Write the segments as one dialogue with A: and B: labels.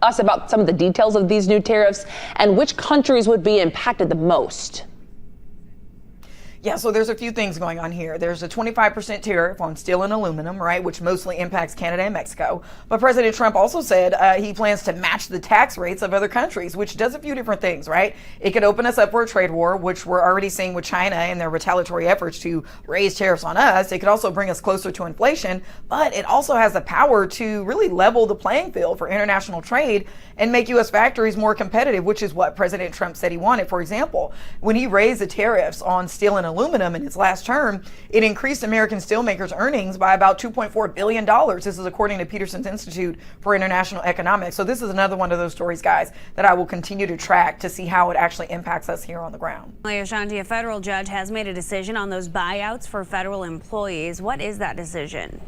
A: us about some of the details of these new tariffs and which countries would be impacted the most.
B: Yeah, so there's a few things going on here. There's a 25% tariff on steel and aluminum, right, which mostly impacts Canada and Mexico. But President Trump also said he plans to match the tax rates of other countries, which does a few different things, right? It could open us up for a trade war, which we're already seeing with China and their retaliatory efforts to raise tariffs on us. It could also bring us closer to inflation, but it also has the power to really level the playing field for international trade and make U.S. factories more competitive, which is what President Trump said he wanted. For example, when he raised the tariffs on steel and aluminum in his last term, it increased American steelmakers' earnings by about $2.4 billion. This is according to Peterson's Institute for International Economics. So this is another one of those stories, guys, that I will continue to track to see how it actually impacts us here on the ground.
C: Ashanti, a federal judge has made a decision on those buyouts for federal employees. What is that decision?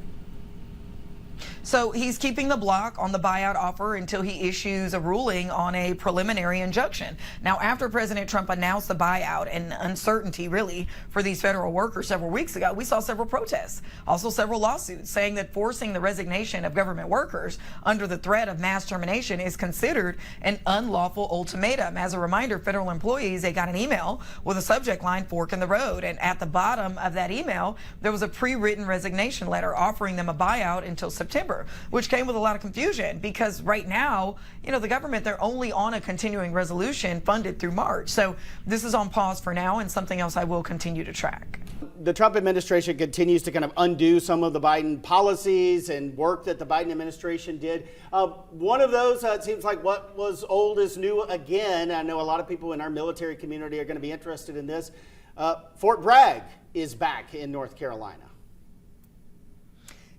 B: So he's keeping the block on the buyout offer until he issues a ruling on a preliminary injunction. Now, after President Trump announced the buyout and uncertainty really for these federal workers several weeks ago, we saw several protests, also several lawsuits saying that forcing the resignation of government workers under the threat of mass termination is considered an unlawful ultimatum. As a reminder, federal employees, they got an email with a subject line, fork in the road. And at the bottom of that email, there was a pre-written resignation letter offering them a buyout until September, which came with a lot of confusion because right now, you know, the government, they're only on a continuing resolution funded through March. So this is on pause for now and something else I will continue to track.
D: The Trump administration continues to kind of undo some of the Biden policies and work that the Biden administration did. One of those, it seems like what was old is new again. I know a lot of people in our military community are going to be interested in this. Fort Bragg is back in North Carolina.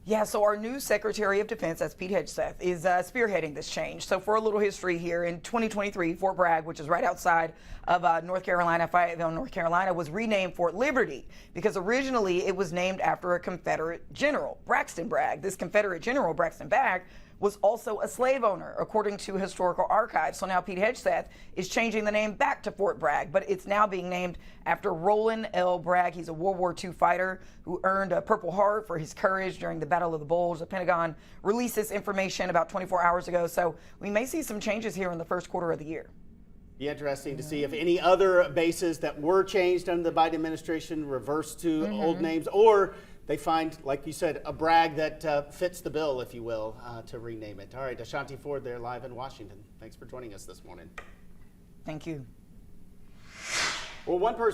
B: Yeah, so our new Secretary of Defense, that's Pete Hegseth, is spearheading this change. So for a little history here, in 2023, Fort Bragg, which is right outside of North Carolina, Fayetteville, North Carolina, was renamed Fort Liberty because originally it was named after a Confederate general, Braxton Bragg. This Confederate general, Braxton Bragg, was also a slave owner, according to historical archives. So now Pete Hegseth is changing the name back to Fort Bragg, but it's now being named after Roland L. Bragg. He's a World War II fighter who earned a Purple Heart for his courage during the Battle of the Bulge. The Pentagon released this information about 24 hours ago, so we may see some changes here in the first quarter of the year.
D: Be interesting to see if any other bases that were changed under the Biden administration reverse to old names, or they find, like you said, a Bragg that fits the bill, if you will, to rename it. All right, Ashontiford there live in Washington. Thanks for joining us this morning.
B: Thank you.
D: Well, one person